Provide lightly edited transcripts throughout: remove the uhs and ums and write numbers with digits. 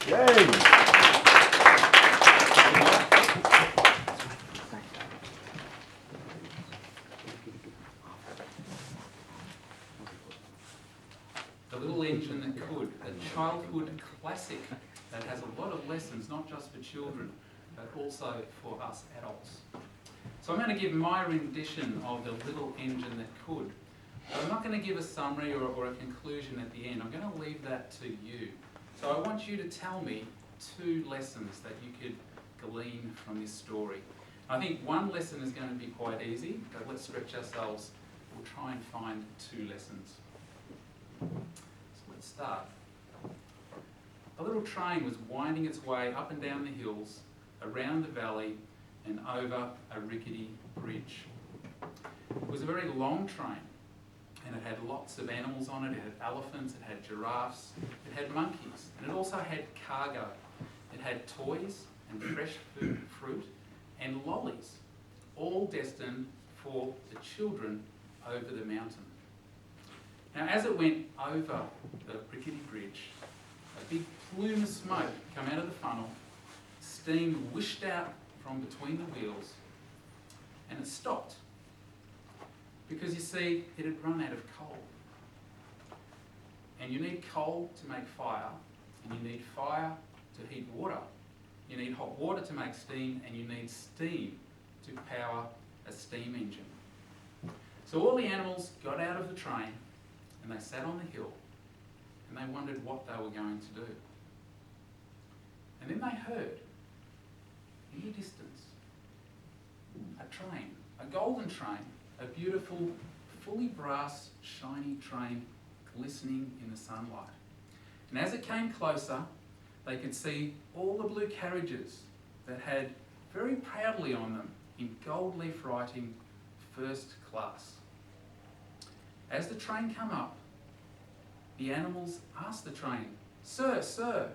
Yay! The Little Engine That Could, a childhood classic that has a lot of lessons, not just for children, but also for us adults. So I'm going to give my rendition of The Little Engine That Could. But I'm not going to give a summary or a conclusion at the end. I'm going to leave that to you. So I want you to tell me 2 lessons that you could glean from this story. I think one lesson is going to be quite easy, but let's stretch ourselves. We'll try and find 2 lessons. So let's start. A little train was winding its way up and down the hills, around the valley, and over a rickety bridge. It was a very long train, and it had lots of animals on it. It had elephants, it had giraffes, it had monkeys, and it also had cargo. It had toys and fresh fruit and lollies, all destined for the children over the mountain. Now, as it went over the rickety bridge, a big plume of smoke came out of the funnel, steam whished out from between the wheels, and it stopped. Because you see, it had run out of coal. And you need coal to make fire, and you need fire to heat water. You need hot water to make steam, and you need steam to power a steam engine. So all the animals got out of the train, and they sat on the hill, and they wondered what they were going to do. And then they heard, in the distance, a train, a golden train, a beautiful, fully brass, shiny train glistening in the sunlight. And as it came closer, they could see all the blue carriages that had very proudly on them, in gold leaf writing, first class. As the train came up, the animals asked the train, "Sir, sir,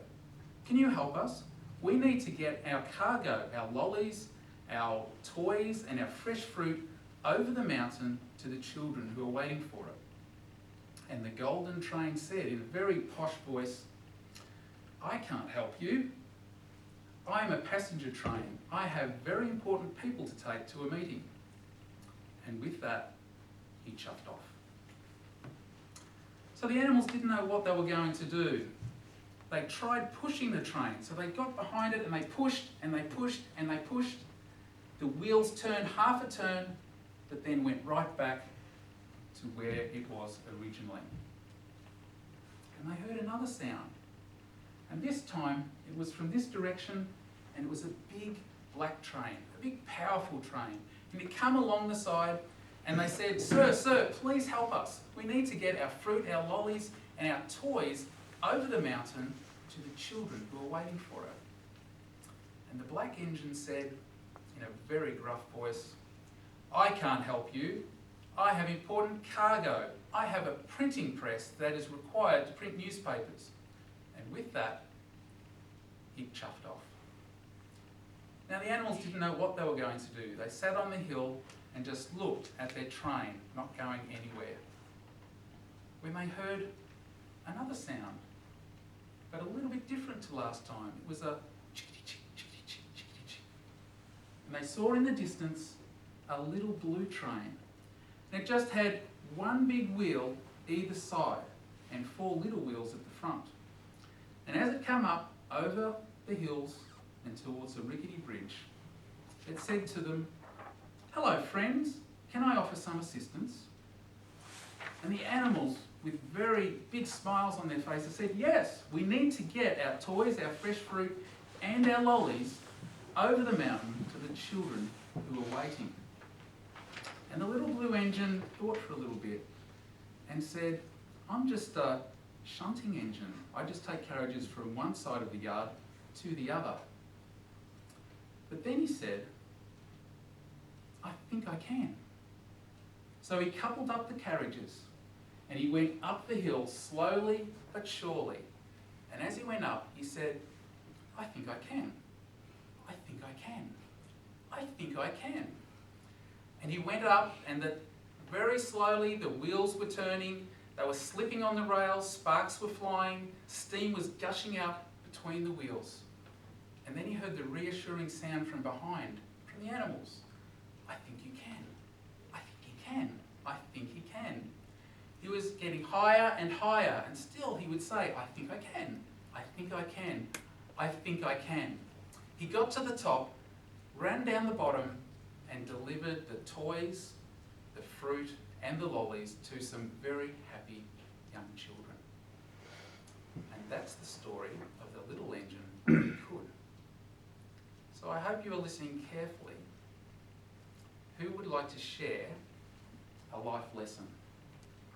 can you help us? We need to get our cargo, our lollies, our toys and our fresh fruit over the mountain to the children who are waiting for it." And the golden train said in a very posh voice, "I can't help you. I am a passenger train. I have very important people to take to a meeting." And with that, he chuffed off. So the animals didn't know what they were going to do. They tried pushing the train, so they got behind it and they pushed and they pushed and they pushed. The wheels turned half a turn, but then went right back to where it was originally. And they heard another sound. And this time, it was from this direction, and it was a big black train, a big powerful train. And it came along the side, and they said, "Sir, sir, please help us. We need to get our fruit, our lollies, and our toys over the mountain to the children who are waiting for it." And the black engine said, in a very gruff voice, "I can't help you. I have important cargo. I have a printing press that is required to print newspapers." And with that, he chuffed off. Now the animals didn't know what they were going to do. They sat on the hill and just looked at their train, not going anywhere. When they heard another sound, but a little bit different to last time. It was a chickadee-chick, chickadee-chick, chickadee-chick. And they saw in the distance a little blue train. And it just had one big wheel either side and 4 little wheels at the front. And as it came up over the hills and towards the rickety bridge, it said to them, "Hello friends, can I offer some assistance?" And the animals, with very big smiles on their faces, said, "Yes, we need to get our toys, our fresh fruit and our lollies over the mountain to the children who are waiting." And the little blue engine thought for a little bit and said, "I'm just a shunting engine. I just take carriages from one side of the yard to the other." But then he said, "I think I can." So he coupled up the carriages and he went up the hill slowly but surely. And as he went up, he said, "I think I can. I think I can. I think I can." And he went up, and very slowly the wheels were turning, they were slipping on the rails, sparks were flying, steam was gushing out between the wheels. And then he heard the reassuring sound from behind, from the animals. I think you can. I think he can. I think he can. He was getting higher and higher, and still he would say, I think I can. I think I can. I think I can. He got to the top, ran down the bottom, and delivered the toys, the fruit, and the lollies to some very happy young children. And that's the story of the little engine who could. So I hope you are listening carefully. Who would like to share a life lesson,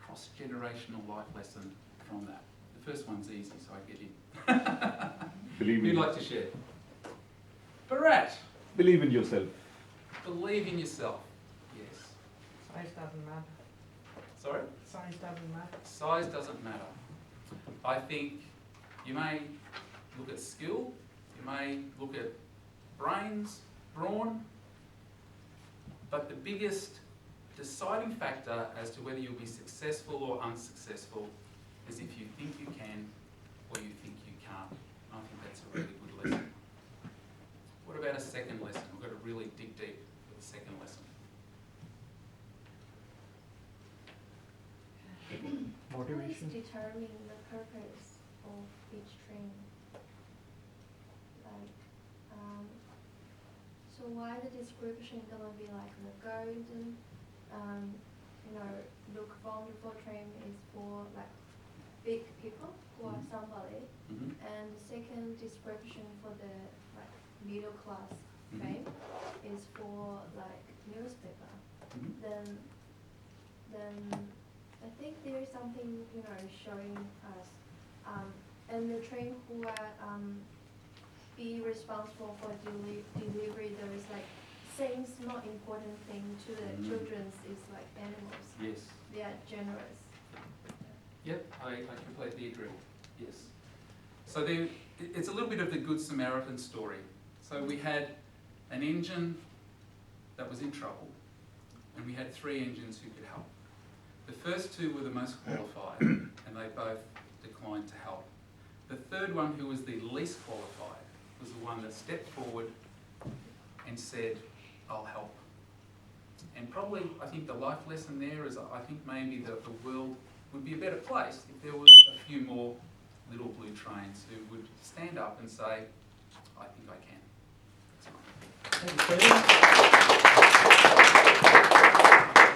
cross-generational life lesson from that? The first one's easy, so I get in. Believe in Who'd like to share? Barat. Believe in yourself. Believe in yourself. Yes. Size doesn't matter. Sorry? Size doesn't matter. Size doesn't matter. I think you may look at skill, you may look at brawn, but the biggest deciding factor as to whether you'll be successful or unsuccessful is if you think you can or you think you can't. I think that's a really good lesson. What about a second lesson? We've got to really dig deep with the second lesson. Motivation. Who is determining the purpose of each training? Like, so why the description gonna be like the golden, look wonderful train is for like big people who are somebody, and the second description for the like middle class fame is for like newspaper. Then I think there is something showing us, and the train who are be responsible for delivery. There is like seems not important thing to the children's is like animals. Yes. They are generous. Yep, I completely agree. Yes. So it's a little bit of the Good Samaritan story. So we had an engine that was in trouble, and we had 3 engines who could help. The first 2 were the most qualified, and they both declined to help. The third one, who was the least qualified, was the one that stepped forward and said, I'll help. And probably, I think the life lesson there is, I think maybe the world would be a better place if there was a few more little blue trains who would stand up and say, I think I can. That's right.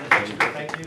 Thank you, Stephen. Thank you.